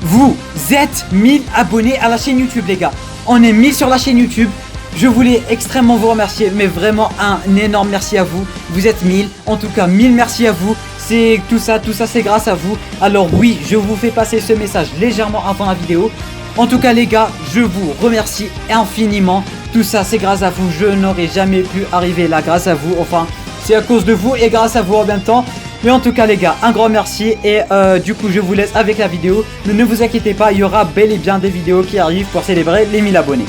Vous êtes 1000 abonnés à la chaîne YouTube, les gars. On est 1000 sur la chaîne YouTube. Je voulais extrêmement vous remercier, mais vraiment un énorme merci à vous. Vous êtes 1000, en tout cas 1000 merci à vous. C'est tout ça c'est grâce à vous. Alors oui, je vous fais passer ce message légèrement avant la vidéo. En tout cas les gars, je vous remercie infiniment. Tout ça c'est grâce à vous, je n'aurais jamais pu arriver là grâce à vous. Enfin, c'est à cause de vous et grâce à vous en même temps. Mais en tout cas les gars, un grand merci et du coup je vous laisse avec la vidéo. Mais ne vous inquiétez pas, il y aura bel et bien des vidéos qui arrivent pour célébrer les 1000 abonnés.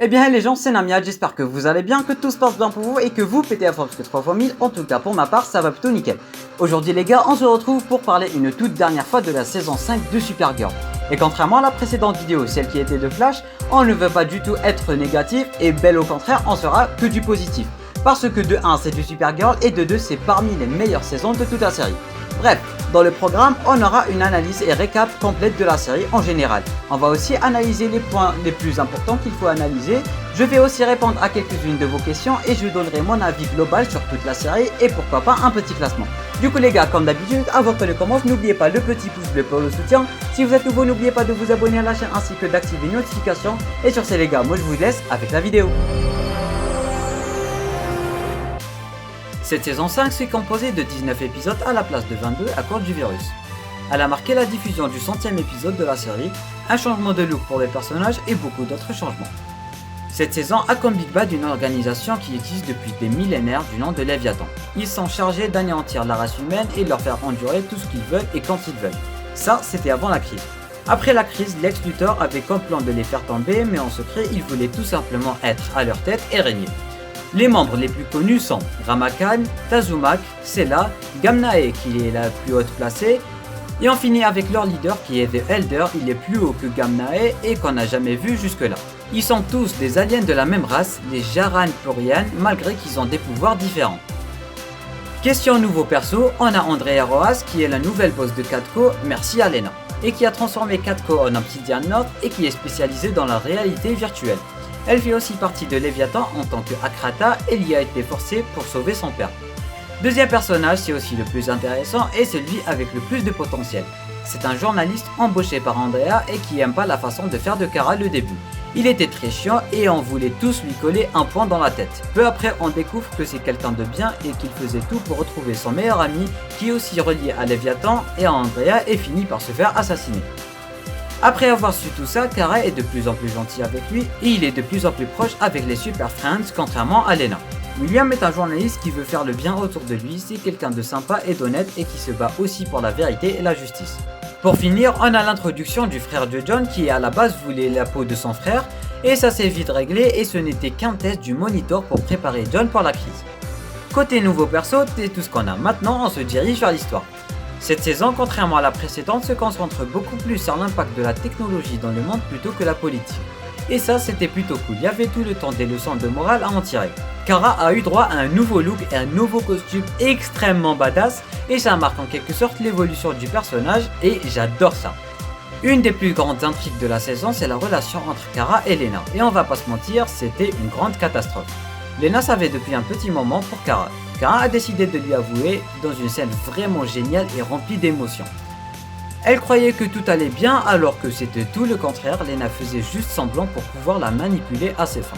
Eh bien les gens, c'est Namia, j'espère que vous allez bien, que tout se passe bien pour vous et que vous pétez à force que 3 fois 1000. En tout cas pour ma part, ça va plutôt nickel. Aujourd'hui les gars, on se retrouve pour parler une toute dernière fois de la saison 5 de Supergirl. Et contrairement à la précédente vidéo, celle qui était de Flash, on ne veut pas du tout être négatif et bel au contraire, on sera que du positif. Parce que de 1 c'est du Supergirl et de 2 c'est parmi les meilleures saisons de toute la série. Bref, dans le programme, on aura une analyse et récap complète de la série en général. On va aussi analyser les points les plus importants qu'il faut analyser. Je vais aussi répondre à quelques-unes de vos questions et je donnerai mon avis global sur toute la série et pourquoi pas un petit classement. Du coup les gars, comme d'habitude, avant que ne commence, n'oubliez pas le petit pouce bleu pour le soutien. Si vous êtes nouveau, n'oubliez pas de vous abonner à la chaîne ainsi que d'activer les notifications. Et sur ce les gars, moi je vous laisse avec la vidéo. Cette saison 5 s'est composée de 19 épisodes à la place de 22 à cause du virus. Elle a marqué la diffusion du 100e épisode de la série, un changement de look pour les personnages et beaucoup d'autres changements. Cette saison a comme Big Bad une organisation qui existe depuis des millénaires du nom de Léviathan. Ils sont chargés d'anéantir la race humaine et de leur faire endurer tout ce qu'ils veulent et quand ils veulent. Ça, c'était avant la crise. Après la crise, Lex Luthor avait comme plan de les faire tomber, mais en secret, il voulait tout simplement être à leur tête et régner. Les membres les plus connus sont Ramakan, Tazumak, Sela, Gamnae qui est la plus haute placée, et on finit avec leur leader qui est The Elder, il est plus haut que Gamnae et qu'on n'a jamais vu jusque là. Ils sont tous des aliens de la même race, les Jaran Purian, malgré qu'ils ont des pouvoirs différents. Question nouveau perso, on a Andrea Roas qui est la nouvelle boss de Catco, merci à Lena, et qui a transformé Catco en Obsidian North et qui est spécialisée dans la réalité virtuelle. Elle fait aussi partie de Léviathan en tant que Akrata et y a été forcée pour sauver son père. Deuxième personnage, c'est aussi le plus intéressant et celui avec le plus de potentiel. C'est un journaliste embauché par Andrea et qui aime pas la façon de faire de Kara le début. Il était très chiant et on voulait tous lui coller un point dans la tête. Peu après, on découvre que c'est quelqu'un de bien et qu'il faisait tout pour retrouver son meilleur ami qui est aussi relié à Léviathan et à Andrea et finit par se faire assassiner. Après avoir su tout ça, Kara est de plus en plus gentil avec lui et il est de plus en plus proche avec les Super Friends contrairement à Lena. William est un journaliste qui veut faire le bien autour de lui, c'est quelqu'un de sympa et d'honnête et qui se bat aussi pour la vérité et la justice. Pour finir, on a l'introduction du frère de John qui à la base voulait la peau de son frère et ça s'est vite réglé et ce n'était qu'un test du Monitor pour préparer John pour la crise. Côté nouveau perso, c'est tout ce qu'on a. Maintenant, on se dirige vers l'histoire. Cette saison, contrairement à la précédente, se concentre beaucoup plus sur l'impact de la technologie dans le monde plutôt que la politique. Et ça, c'était plutôt cool, il y avait tout le temps des leçons de morale à en tirer. Kara a eu droit à un nouveau look et un nouveau costume extrêmement badass, et ça marque en quelque sorte l'évolution du personnage, et j'adore ça. Une des plus grandes intrigues de la saison, c'est la relation entre Kara et Lena, et on va pas se mentir, c'était une grande catastrophe. Lena savait depuis un petit moment pour Kara. Kara a décidé de lui avouer dans une scène vraiment géniale et remplie d'émotions. Elle croyait que tout allait bien alors que c'était tout le contraire, Lena faisait juste semblant pour pouvoir la manipuler à ses fins.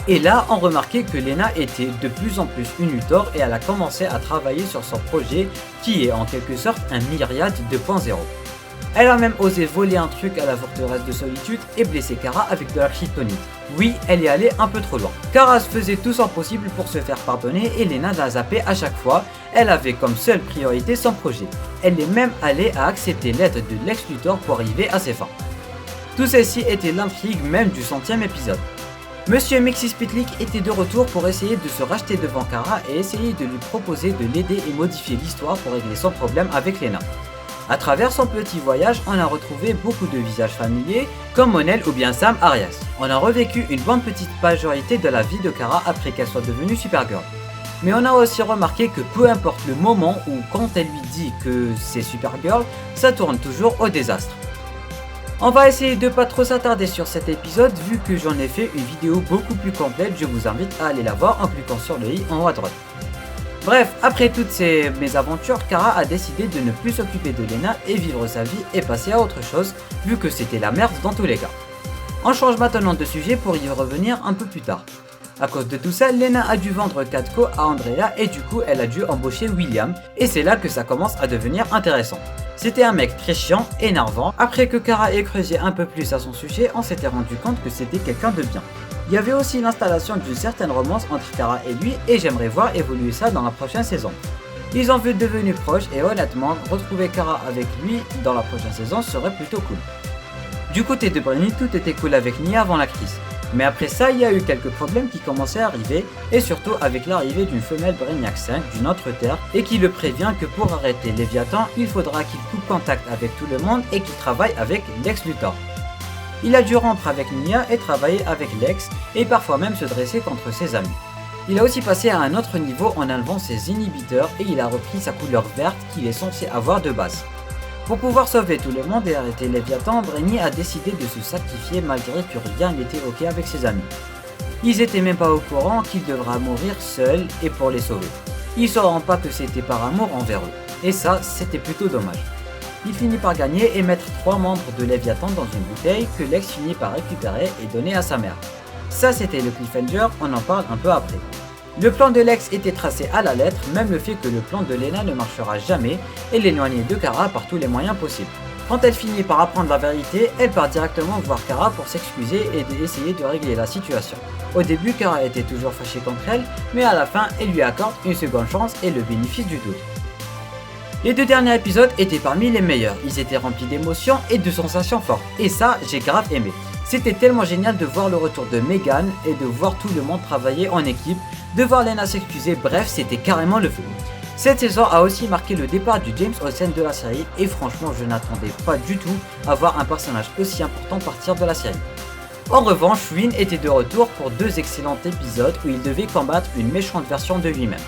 Et là, on remarquait que Lena était de plus en plus une Luthor et elle a commencé à travailler sur son projet qui est en quelque sorte un Myriad 2.0. Elle a même osé voler un truc à la forteresse de solitude et blesser Kara avec de la kryptonite. Oui, elle est allée un peu trop loin. Kara faisait tout son possible pour se faire pardonner et Lena l'a zappé à chaque fois. Elle avait comme seule priorité son projet. Elle est même allée à accepter l'aide de Lex Luthor pour arriver à ses fins. Tout ceci était l'intrigue même du 100e épisode. Monsieur Mxyzptlk était de retour pour essayer de se racheter devant Kara et essayer de lui proposer de l'aider et modifier l'histoire pour régler son problème avec Lena. À travers son petit voyage, on a retrouvé beaucoup de visages familiers, comme Mon-El ou bien Sam Arias. On a revécu une bonne petite majorité de la vie de Kara après qu'elle soit devenue Supergirl. Mais on a aussi remarqué que peu importe le moment ou quand elle lui dit que c'est Supergirl, ça tourne toujours au désastre. On va essayer de pas trop s'attarder sur cet épisode vu que j'en ai fait une vidéo beaucoup plus complète, je vous invite à aller la voir en cliquant sur le i en haut à droite. Bref, après toutes ces mésaventures, Kara a décidé de ne plus s'occuper de Lena et vivre sa vie et passer à autre chose, vu que c'était la merde dans tous les cas. On change maintenant de sujet pour y revenir un peu plus tard. À cause de tout ça, Lena a dû vendre Katko à Andrea et du coup elle a dû embaucher William, et c'est là que ça commence à devenir intéressant. C'était un mec très chiant, énervant. Après que Kara ait creusé un peu plus à son sujet, on s'était rendu compte que c'était quelqu'un de bien. Il y avait aussi l'installation d'une certaine romance entre Kara et lui et j'aimerais voir évoluer ça dans la prochaine saison. Ils ont vu devenus proches et honnêtement, retrouver Kara avec lui dans la prochaine saison serait plutôt cool. Du côté de Brenny, tout était cool avec Nia avant la crise. Mais après ça, il y a eu quelques problèmes qui commençaient à arriver, et surtout avec l'arrivée d'une femelle Brainiac 5 d'une autre terre, et qui le prévient que pour arrêter Léviathan, il faudra qu'il coupe contact avec tout le monde et qu'il travaille avec Lex Luthor. Il a dû rompre avec Nia et travailler avec Lex, et parfois même se dresser contre ses amis. Il a aussi passé à un autre niveau en enlevant ses inhibiteurs et il a repris sa couleur verte qu'il est censé avoir de base. Pour pouvoir sauver tout le monde et arrêter Léviathan, Brenny a décidé de se sacrifier malgré que rien n'était ok avec ses amis. Ils étaient même pas au courant qu'il devra mourir seul et pour les sauver. Ils sauront pas que c'était par amour envers eux. Et ça, c'était plutôt dommage. Il finit par gagner et mettre 3 membres de Léviathan dans une bouteille que Lex finit par récupérer et donner à sa mère. Ça c'était le cliffhanger, on en parle un peu après. Le plan de Lex était tracé à la lettre, même le fait que le plan de Lena ne marchera jamais et l'éloigner de Kara par tous les moyens possibles. Quand elle finit par apprendre la vérité, elle part directement voir Kara pour s'excuser et essayer de régler la situation. Au début, Kara était toujours fâchée contre elle, mais à la fin, elle lui accorde une seconde chance et le bénéfice du doute. Les 2 derniers épisodes étaient parmi les meilleurs, ils étaient remplis d'émotions et de sensations fortes, et ça, j'ai grave aimé. C'était tellement génial de voir le retour de Megan et de voir tout le monde travailler en équipe, de voir Lena s'excuser, bref, c'était carrément le feu. Cette saison a aussi marqué le départ du James Olsen de la série et franchement je n'attendais pas du tout à voir un personnage aussi important partir de la série. En revanche, Wynn était de retour pour 2 excellents épisodes où il devait combattre une méchante version de lui-même.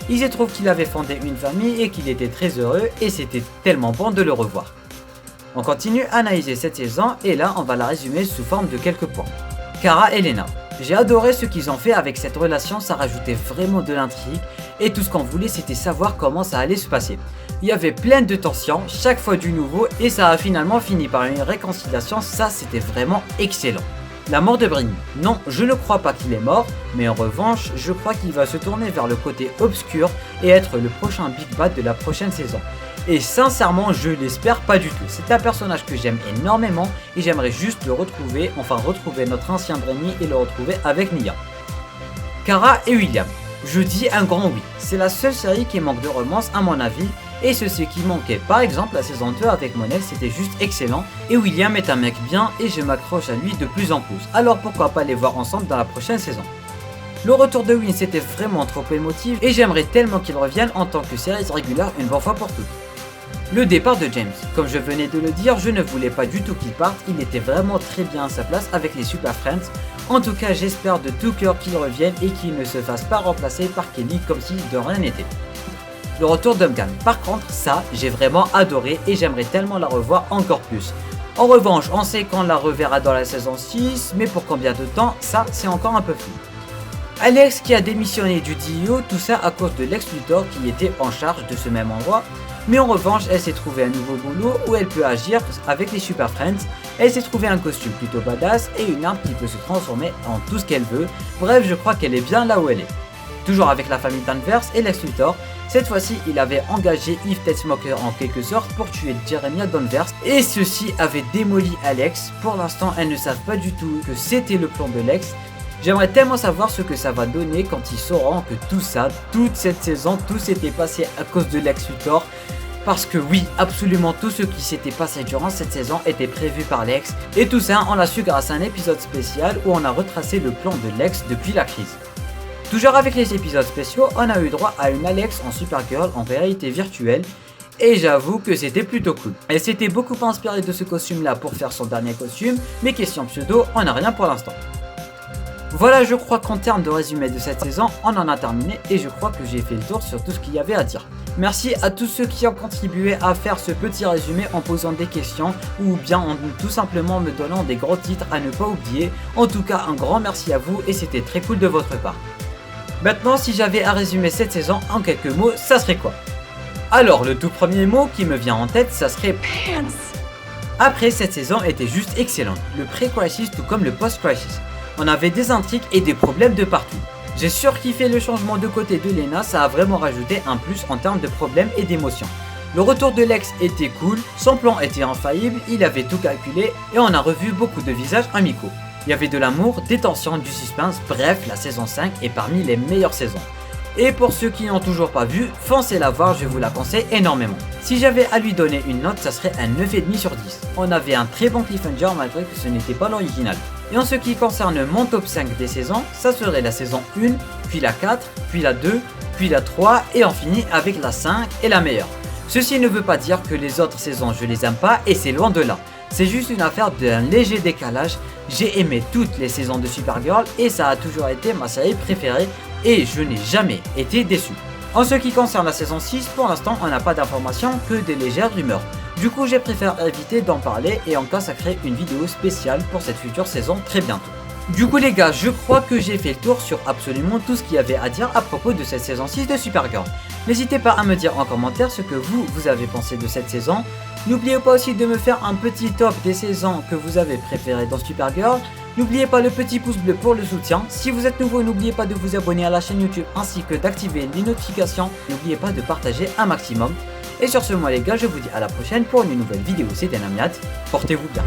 Il se trouve qu'il avait fondé une famille et qu'il était très heureux et c'était tellement bon de le revoir. On continue à analyser cette saison et là on va la résumer sous forme de quelques points. Kara et Lena. J'ai adoré ce qu'ils ont fait avec cette relation, ça rajoutait vraiment de l'intrigue et tout ce qu'on voulait c'était savoir comment ça allait se passer. Il y avait plein de tensions, chaque fois du nouveau et ça a finalement fini par une réconciliation, ça c'était vraiment excellent. La mort de Brenny. Non, je ne crois pas qu'il est mort, mais en revanche, je crois qu'il va se tourner vers le côté obscur et être le prochain Big Bad de la prochaine saison. Et sincèrement, je l'espère pas du tout. C'est un personnage que j'aime énormément et j'aimerais juste le retrouver, retrouver notre ancien Brenny et le retrouver avec Nia. Kara et William. Je dis un grand oui. C'est la seule série qui manque de romance à mon avis. Et c'est ce qui manquait. Par exemple, la saison 2 avec Monel, c'était juste excellent. Et William est un mec bien et je m'accroche à lui de plus en plus. Alors pourquoi pas les voir ensemble dans la prochaine saison. Le retour de Wynn c'était vraiment trop émotif et j'aimerais tellement qu'il revienne en tant que série régulière une bonne fois pour toutes. Le départ de James. Comme je venais de le dire, je ne voulais pas du tout qu'il parte, il était vraiment très bien à sa place avec les Super Friends. En tout cas, j'espère de tout cœur qu'il revienne et qu'il ne se fasse pas remplacer par Kelly comme si de rien n'était. Le retour d'Umgan. Par contre, ça, j'ai vraiment adoré et j'aimerais tellement la revoir encore plus. En revanche, on sait qu'on la reverra dans la saison 6, mais pour combien de temps, ça, c'est encore un peu flou. Alex qui a démissionné du DIO, tout ça à cause de Lex Luthor qui était en charge de ce même endroit. Mais en revanche, elle s'est trouvé un nouveau boulot où elle peut agir avec les Super Friends. Elle s'est trouvé un costume plutôt badass et une arme qui peut se transformer en tout ce qu'elle veut. Bref, je crois qu'elle est bien là où elle est. Toujours avec la famille Danvers et Lex Luthor. Cette fois-ci, il avait engagé Eve Tetsmoker en quelque sorte pour tuer Jeremiah Danvers et ceux-ci avaient démoli Alex. Pour l'instant, elles ne savent pas du tout que c'était le plan de Lex. J'aimerais tellement savoir ce que ça va donner quand ils sauront que tout ça, toute cette saison, tout s'était passé à cause de Lex Luthor. Parce que oui, absolument tout ce qui s'était passé durant cette saison était prévu par Lex. Et tout ça, on l'a su grâce à un épisode spécial où on a retracé le plan de Lex depuis la crise. Toujours avec les épisodes spéciaux, on a eu droit à une Alex en Supergirl en réalité virtuelle. Et j'avoue que c'était plutôt cool. Elle s'était beaucoup inspirée de ce costume là pour faire son dernier costume, mais question pseudo, on n'a rien pour l'instant. Voilà, je crois qu'en termes de résumé de cette saison, on en a terminé et je crois que j'ai fait le tour sur tout ce qu'il y avait à dire. Merci à tous ceux qui ont contribué à faire ce petit résumé en posant des questions ou bien en tout simplement me donnant des gros titres à ne pas oublier. En tout cas, un grand merci à vous et c'était très cool de votre part. Maintenant, si j'avais à résumer cette saison en quelques mots, ça serait quoi? Alors, le tout premier mot qui me vient en tête, ça serait pants. Après, cette saison était juste excellente, le pré-crisis tout comme le post-crisis. On avait des intrigues et des problèmes de partout. J'ai surkiffé le changement de côté de Lena, ça a vraiment rajouté un plus en termes de problèmes et d'émotions. Le retour de Lex était cool, son plan était infaillible, il avait tout calculé et on a revu beaucoup de visages amicaux. Il y avait de l'amour, des tensions, du suspense, bref, la saison 5 est parmi les meilleures saisons. Et pour ceux qui n'ont toujours pas vu, foncez la voir, je vous la conseille énormément. Si j'avais à lui donner une note, ça serait un 9,5 sur 10. On avait un très bon cliffhanger malgré que ce n'était pas l'original. Et en ce qui concerne mon top 5 des saisons, ça serait la saison 1, puis la 4, puis la 2, puis la 3 et on finit avec la 5 et la meilleure. Ceci ne veut pas dire que les autres saisons je les aime pas et c'est loin de là. C'est juste une affaire d'un léger décalage. J'ai aimé toutes les saisons de Supergirl et ça a toujours été ma série préférée et je n'ai jamais été déçu. En ce qui concerne la saison 6, pour l'instant on n'a pas d'informations que des légères rumeurs. Du coup j'ai préféré éviter d'en parler et en consacrer une vidéo spéciale pour cette future saison très bientôt. Du coup les gars, je crois que j'ai fait le tour sur absolument tout ce qu'il y avait à dire à propos de cette saison 6 de Supergirl. N'hésitez pas à me dire en commentaire ce que vous avez pensé de cette saison. N'oubliez pas aussi de me faire un petit top des saisons que vous avez préférées dans Supergirl. N'oubliez pas le petit pouce bleu pour le soutien. Si vous êtes nouveau, n'oubliez pas de vous abonner à la chaîne YouTube ainsi que d'activer les notifications. N'oubliez pas de partager un maximum. Et sur ce moi les gars, je vous dis à la prochaine pour une nouvelle vidéo, c'était Namiat. Portez-vous bien.